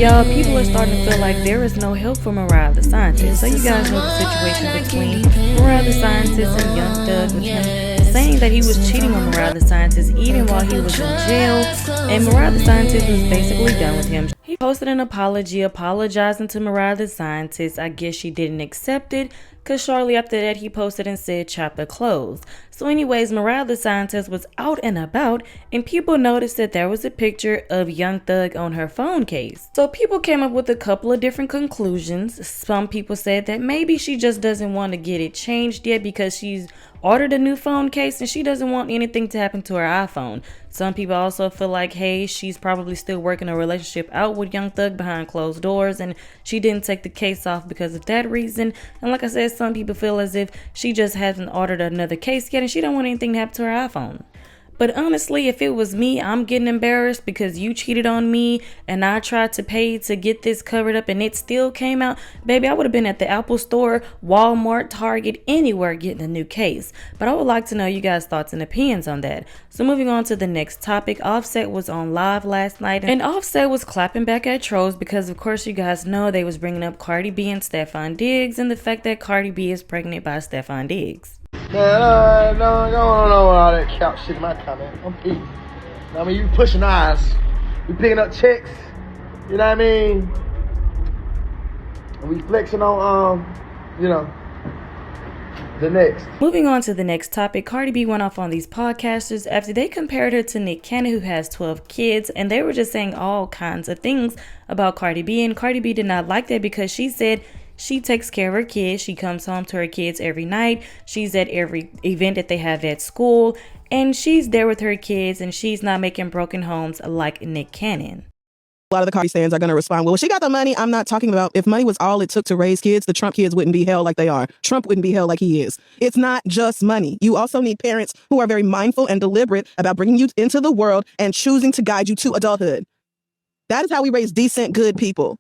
Y'all, people are starting to feel like there is no help for Mariah the Scientist. So you guys know the situation between Mariah the Scientist and Young Thug, with him saying that he was cheating on Mariah the Scientist even while he was in jail, and Mariah the Scientist was basically done with him. He posted an apology apologizing to Mariah the Scientist. I guess she didn't accept it, because shortly after that he posted and said chapter closed. So anyways, Mariah the Scientist was out and about, and people noticed that there was a picture of Young Thug on her phone case. So people came up with a couple of different conclusions. Some people said that maybe she just doesn't want to get it changed yet because she's ordered a new phone case and she doesn't want anything to happen to her iPhone. Some people also feel like, hey, she's probably still working a relationship out with Young Thug behind closed doors and she didn't take the case off because of that reason. And like I said, some people feel as if she just hasn't ordered another case yet and she don't want anything to happen to her iPhone. But honestly, if it was me, I'm getting embarrassed because you cheated on me and I tried to pay to get this covered up and it still came out. Baby, I would have been at the Apple Store, Walmart, Target, anywhere getting a new case. But I would like to know you guys' thoughts and opinions on that. So moving on to the next topic, Offset was on live last night and Offset was clapping back at trolls because of course you guys know they was bringing up Cardi B and Stefan Diggs and the fact that Cardi B is pregnant by Stefan Diggs. Man, no, don't know all that cap shit in my comment. I'm peace. I mean, you pushing eyes. We picking up checks. You know what I mean? And we flexing on, the next. Moving on to the next topic, Cardi B went off on these podcasters after they compared her to Nick Cannon, who has 12 kids, and they were just saying all kinds of things about Cardi B, and Cardi B did not like that because she said she takes care of her kids. She comes home to her kids every night. She's at every event that they have at school, and she's there with her kids, and she's not making broken homes like Nick Cannon. A lot of the Cardi stands are going to respond, well, she got the money. I'm not talking about if money was all it took to raise kids, the Trump kids wouldn't be held like they are. Trump wouldn't be held like he is. It's not just money. You also need parents who are very mindful and deliberate about bringing you into the world and choosing to guide you to adulthood. That is how we raise decent, good people.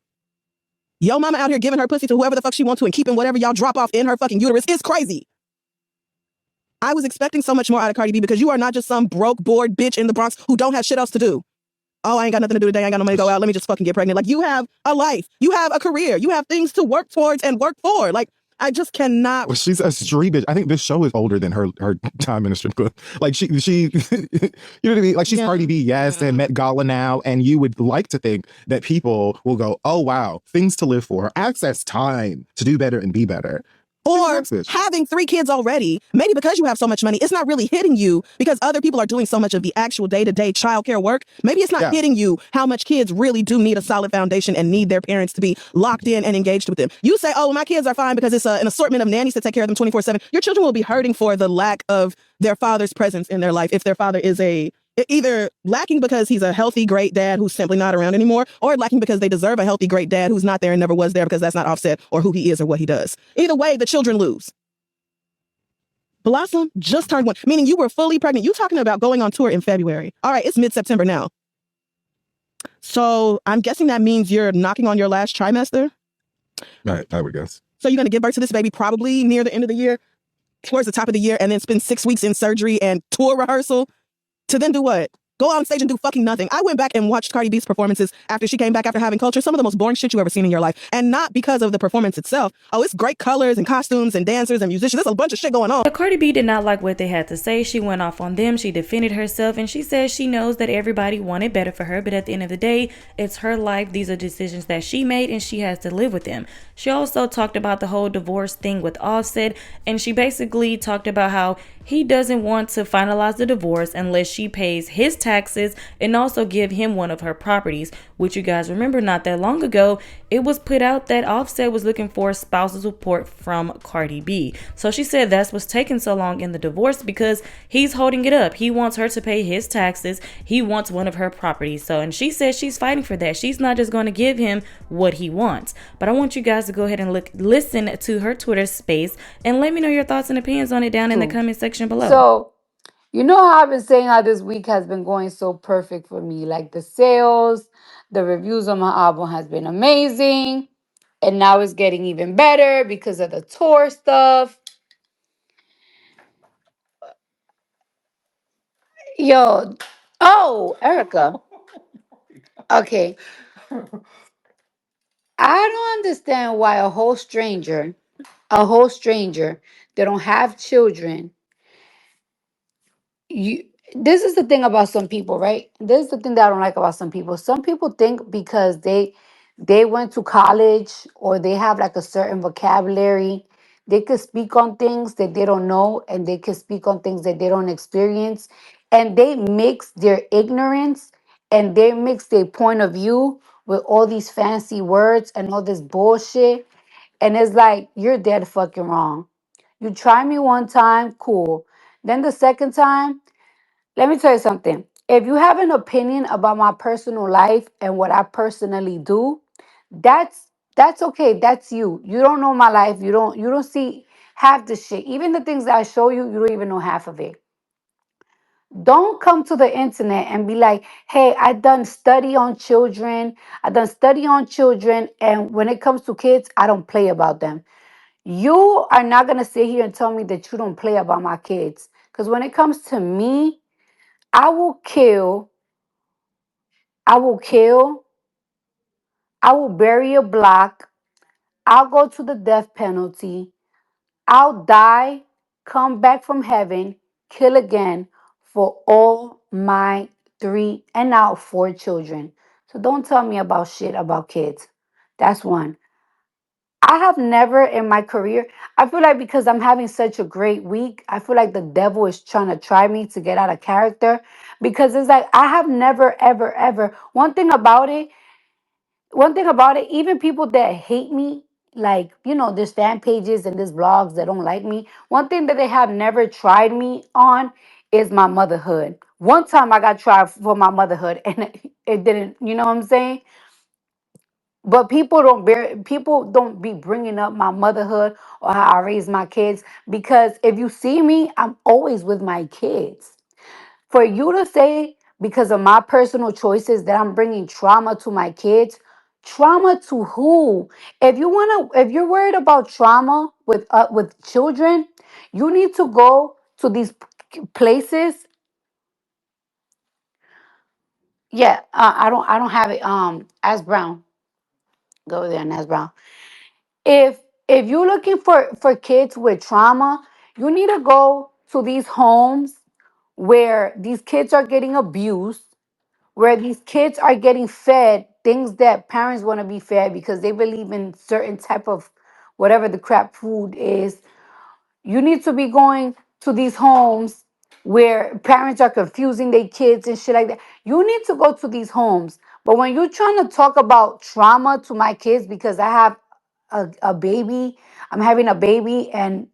Yo mama out here giving her pussy to whoever the fuck she wants to and keeping whatever y'all drop off in her fucking uterus is crazy. I was expecting so much more out of Cardi B because you are not just some broke, bored bitch in the Bronx who don't have shit else to do. Oh, I ain't got nothing to do today. I ain't got no money to go out. Let me just fucking get pregnant. Like, you have a life. You have a career. You have things to work towards and work for. Like, I just cannot. Well, she's a street bitch. I think this show is older than her time in the strip club. Like, she, you know what I mean? Like, she's Cardi B, yes, and Met Gala now. And you would like to think that people will go, oh, wow, things to live for, access time to do better and be better. Or having 3 kids already, maybe because you have so much money, it's not really hitting you because other people are doing so much of the actual day-to-day childcare work. Maybe it's not hitting you how much kids really do need a solid foundation and need their parents to be locked in and engaged with them. You say, oh, my kids are fine because it's an assortment of nannies to take care of them 24/7. Your children will be hurting for the lack of their father's presence in their life if their father is either lacking because he's a healthy, great dad who's simply not around anymore, or lacking because they deserve a healthy, great dad who's not there and never was there because that's not Offset or who he is or what he does. Either way, the children lose. Blossom just turned 1, meaning you were fully pregnant. You talking about going on tour in February. All right, it's mid-September now. So I'm guessing that means you're knocking on your last trimester? Right, I would guess. So you're going to give birth to this baby probably near the end of the year, towards the top of the year, and then spend 6 weeks in surgery and tour rehearsal? To then do what? Go on stage and do fucking nothing. I went back and watched Cardi B's performances after she came back after having culture. Some of the most boring shit you ever seen in your life. And not because of the performance itself. Oh, it's great colors and costumes and dancers and musicians. There's a bunch of shit going on. But Cardi B did not like what they had to say. She went off on them. She defended herself. And she says she knows that everybody wanted better for her. But at the end of the day, it's her life. These are decisions that she made and she has to live with them. She also talked about the whole divorce thing with Offset. And she basically talked about how he doesn't want to finalize the divorce unless she pays his taxes and also give him one of her properties, which you guys remember not that long ago, it was put out that Offset was looking for spousal support from Cardi B. So she said that's what's taking so long in the divorce because he's holding it up. He wants her to pay his taxes. He wants one of her properties. So, and she says she's fighting for that. She's not just going to give him what he wants. But I want you guys to go ahead and listen to her Twitter space and let me know your thoughts and opinions on it down in the comment section below. So, you know how I've been saying how this week has been going so perfect for me. Like the sales, the reviews on my album has been amazing. And now it's getting even better because of the tour stuff. Yo, oh, Erica. Okay. I don't understand why a whole stranger, they don't have children. You This is the thing about some people, right? This is the thing that I don't like about some people. Some people think because they went to college or they have like a certain vocabulary, they could speak on things that they don't know, and they could speak on things that they don't experience, and they mix their ignorance and they mix their point of view with all these fancy words and all this bullshit, and it's like you're dead fucking wrong. You try me one time, cool. Then the second time, let me tell you something. If you have an opinion about my personal life and what I personally do, that's okay. That's you. You don't know my life. You don't see half the shit. Even the things that I show you, you don't even know half of it. Don't come to the internet and be like, "Hey, I done study on children. I done study on children, and when it comes to kids, I don't play about them." You are not gonna sit here and tell me that you don't play about my kids. Because when it comes to me, I will kill, I will kill, I will bury a block, I'll go to the death penalty, I'll die, come back from heaven, kill again for all my three and now four children. So don't tell me about shit about kids. That's one. I have never in my career, I feel like because I'm having such a great week, I feel like the devil is trying to try me to get out of character because it's like I have never, ever, ever. One thing about it, even people that hate me, like, there's fan pages and there's blogs that don't like me. One thing that they have never tried me on is my motherhood. One time I got tried for my motherhood and it didn't, you know what I'm saying? But people don't be bringing up my motherhood or how I raised my kids because if you see me, I'm always with my kids. For you to say because of my personal choices that I'm bringing trauma to my kids, trauma to who? If you're worried about trauma with children, you need to go to these places. Yeah, I don't have it. As Brown, go there and as Brown. If you're looking for kids with trauma, you need to go to these homes where these kids are getting abused, where these kids are getting fed things that parents want to be fed because they believe in certain type of whatever the crap food is. You need to be going to these homes where parents are confusing their kids and shit like that. You need to go to these homes. But when you're trying to talk about trauma to my kids because I have a baby, I'm having a baby and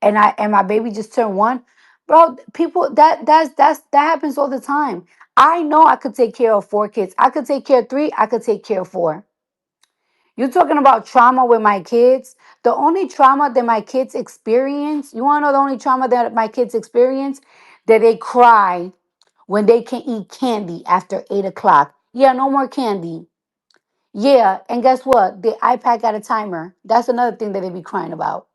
my baby just turned one, bro. People that happens all the time. I know I could take care of four kids. I could take care of three. I could take care of four. You're talking about trauma with my kids. The only trauma that my kids experience, you want to know the only trauma that my kids experience? That they cry when they can eat candy after 8 o'clock. Yeah, no more candy. Yeah, and guess what? The iPad got a timer. That's another thing that they be crying about.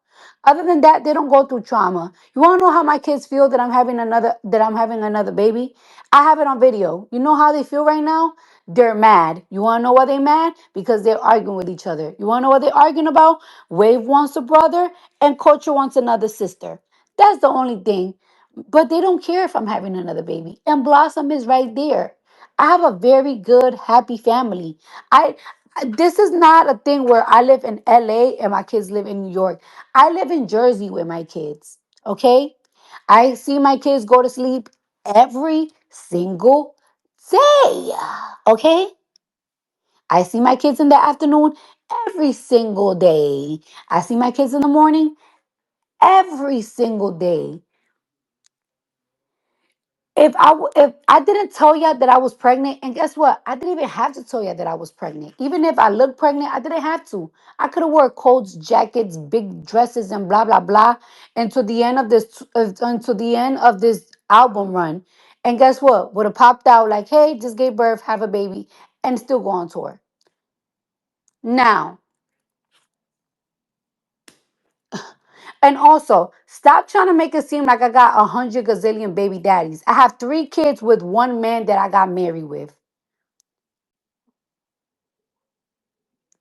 Other than that, they don't go through trauma. You want to know how my kids feel that I'm having another baby? I have it on video. You know how they feel right now? They're mad. You want to know why they're mad? Because they're arguing with each other. You want to know what they're arguing about? Wave wants a brother and Culture wants another sister. That's the only thing. But they don't care if I'm having another baby. And Blossom is right there. I have a very good, happy family. I this is not a thing where I live in LA and my kids live in New York. I live in Jersey with my kids. Okay? I see my kids go to sleep every single day. Okay? I see my kids in the afternoon every single day. I see my kids in the morning every single day. If I didn't tell y'all that I was pregnant, and guess what? I didn't even have to tell y'all that I was pregnant. Even if I looked pregnant, I didn't have to. I could have wore coats, jackets, big dresses, and blah blah blah until the end of this album run. And guess what? Would have popped out like, "Hey, just gave birth, have a baby," and still go on tour. Now, and also, stop trying to make it seem like I got 100 gazillion baby daddies. I have 3 kids with one man that I got married with.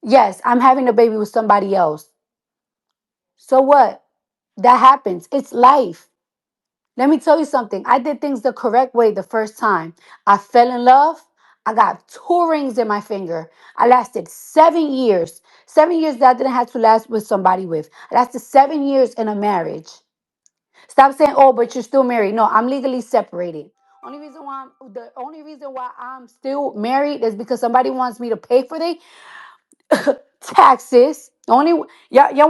Yes, I'm having a baby with somebody else. So what? That happens. It's life. Let me tell you something. I did things the correct way the first time. I fell in love. I got two rings in my finger. I lasted 7 years. 7 years that I didn't have to last with somebody with. I lasted 7 years in a marriage. Stop saying, "Oh, but you're still married." No, I'm legally separated. The only reason why I'm still married is because somebody wants me to pay for the taxes. Y'all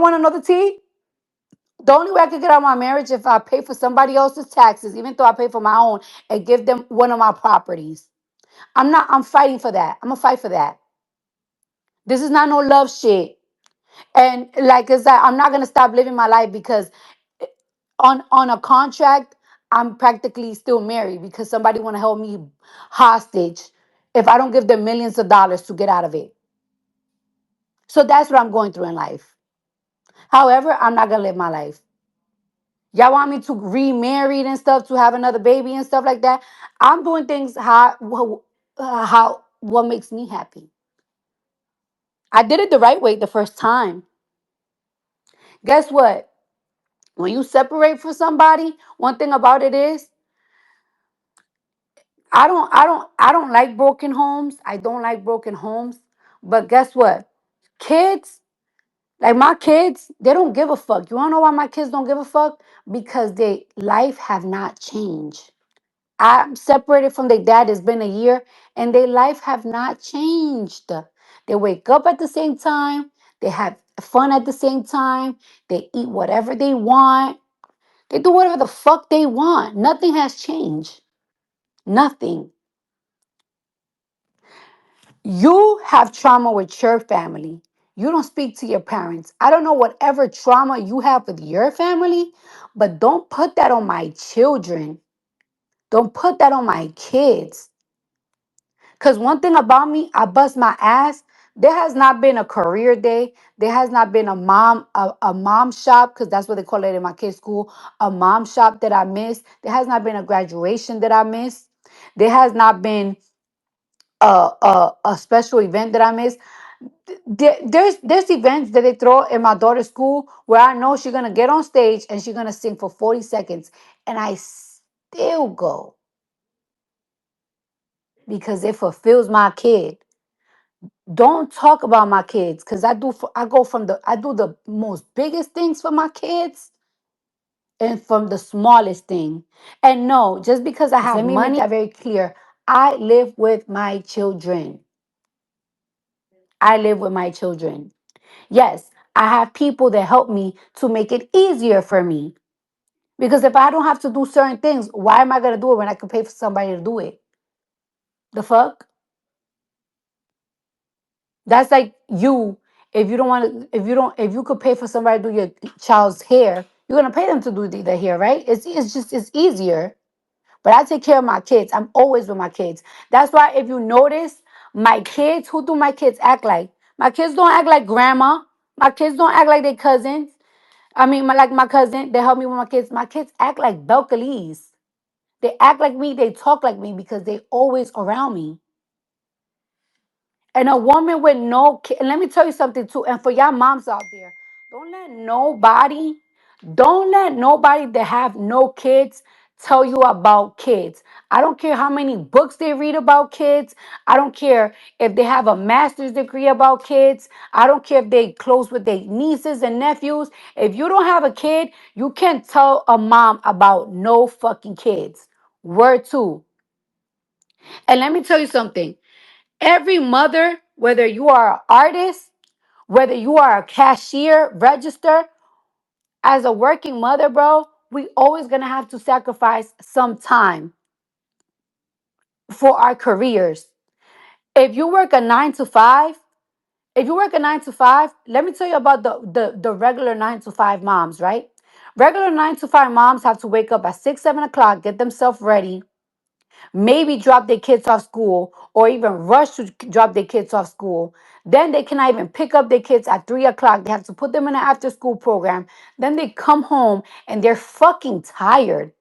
want to know the tea? The only way I could get out of my marriage if I pay for somebody else's taxes, even though I pay for my own, and give them one of my properties. I'm fighting for that. I'm gonna fight for that. This is not no love shit. And like I said, I'm not gonna stop living my life because on a contract, I'm practically still married because somebody wanna hold me hostage if I don't give them millions of dollars to get out of it. So that's what I'm going through in life. However, I'm not gonna live my life. Y'all want me to remarry and stuff to have another baby and stuff like that? I'm doing things how what makes me happy. I did it the right way the first time. Guess what? When you separate from somebody, one thing about it is I don't like broken homes. I don't like broken homes. But guess what? Kids, like my kids, they don't give a fuck. You wanna know why my kids don't give a fuck? Because their life have not changed. I'm separated from their dad. It's been a year, and their life have not changed. They wake up at the same time. They have fun at the same time. They eat whatever they want. They do whatever the fuck they want. Nothing has changed. Nothing. You have trauma with your family. You don't speak to your parents. I don't know whatever trauma you have with your family, but don't put that on my children. Don't put that on my kids. Because one thing about me, I bust my ass. There has not been a career day. There has not been a mom shop, because that's what they call it in my kids' school, a mom shop that I missed. There has not been a graduation that I missed. There has not been a special event that I missed. There's events that they throw in my daughter's school where I know she's gonna get on stage and she's gonna sing for 40 seconds, and I still go because it fulfills my kid. Don't talk about my kids because I do the most biggest things for my kids and from the smallest thing. And no, just because I have money, let me make that very clear. I live with my children. I live with my children. Yes, I have people that help me to make it easier for me. Because if I don't have to do certain things, why am I gonna do it when I can pay for somebody to do it? The fuck? That's like you. If you don't want to, if you could pay for somebody to do your child's hair, you're gonna pay them to do their hair, right? It's easier. But I take care of my kids. I'm always with my kids. That's why if you notice, my kids, who do my kids act like? My kids don't act like grandma. My kids don't act like their cousins. I mean, like my cousin, they help me with my kids. My kids act like Belcalis. They act like me. They talk like me because they always around me. And a woman with no kid, and let me tell you something too, and for y'all moms out there, don't let nobody, don't let nobody that have no kids tell you about kids. I don't care how many books they read about kids. I don't care if they have a master's degree about kids. I don't care if they close with their nieces and nephews. If you don't have a kid, you can't tell a mom about no fucking kids. Word two. And let me tell you something. Every mother, whether you are an artist, whether you are a cashier, register, as a working mother, bro, we always gonna have to sacrifice some time for our careers. If you work a 9 to 5, if you work a 9 to 5, let me tell you about the regular 9 to 5 moms, right? Regular 9 to 5 moms have to wake up at 6, 7 o'clock, get themselves ready, maybe drop their kids off school or even rush to drop their kids off school. Then they cannot even pick up their kids at 3 o'clock. They have to put them in an after school program. Then they come home and they're fucking tired.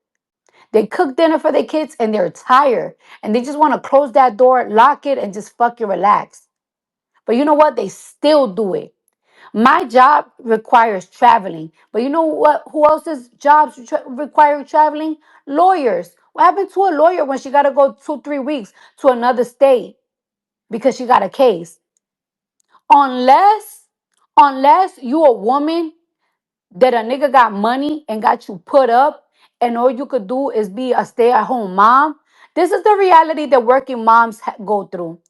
They cook dinner for their kids and they're tired. And they just want to close that door, lock it, and just fucking relax. But you know what? They still do it. My job requires traveling. But you know what? Who else's jobs require traveling? Lawyers. What happened to a lawyer when she got to go 2, 3 weeks to another state because she got a case? Unless, unless you a woman that a nigga got money and got you put up, and all you could do is be a stay-at-home mom. This is the reality that working moms go through.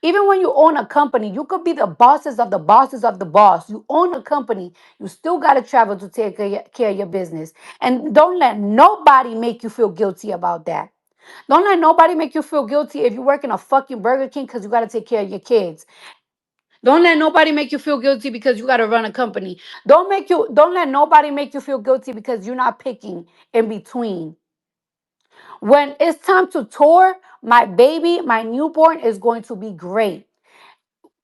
Even when you own a company, you could be the bosses of the bosses of the boss. You own a company, you still got to travel to take care of your business. And don't let nobody make you feel guilty about that. Don't let nobody make you feel guilty if you work in a fucking Burger King because you got to take care of your kids. Don't let nobody make you feel guilty because you got to run a company. Don't let nobody make you feel guilty because you're not picking in between. When it's time to tour, my baby, my newborn is going to be great.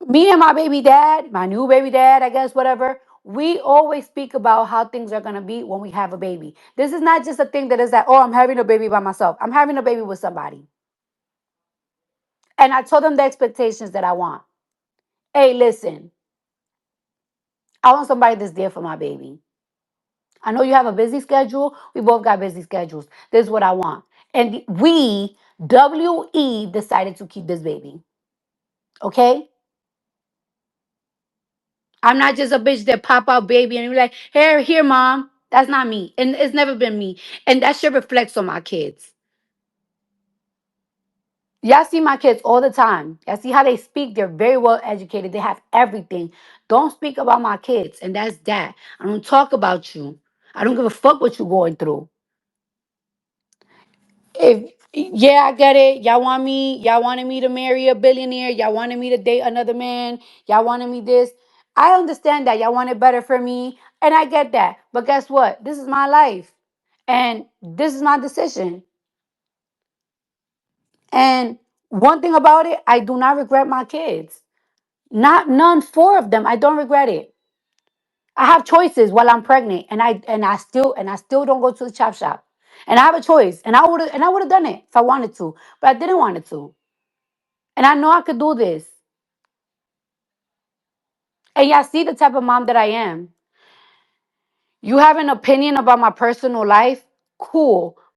Me and my baby dad, my new baby dad, I guess, whatever, we always speak about how things are going to be when we have a baby. This is not just a thing that is that, oh, I'm having a baby by myself. I'm having a baby with somebody. And I told them the expectations that I want. Hey, listen, I want somebody that's there for my baby. I know you have a busy schedule. We both got busy schedules. This is what I want. And we, WE, decided to keep this baby. Okay? I'm not just a bitch that pop out baby and be like, here, mom. That's not me. And it's never been me. And that shit reflects on my kids. Y'all see my kids all the time. Y'all see how they speak. They're very well educated. They have everything. Don't speak about my kids. And that's that. I don't talk about you. I don't give a fuck what you're going through. If yeah, I get it. Y'all wanted me to marry a billionaire. Y'all wanted me to date another man. Y'all wanted me this. I understand that. Y'all want it better for me. And I get that. But guess what? This is my life. And this is my decision. And one thing about it, I do not regret my kids. Not none, four of them. I don't regret it. I have choices while I'm pregnant, and I still don't go to the chop shop. And I have a choice, and I would have done it if I wanted to, but I didn't want it to. And I know I could do this. And y'all see the type of mom that I am. You have an opinion about my personal life? Cool.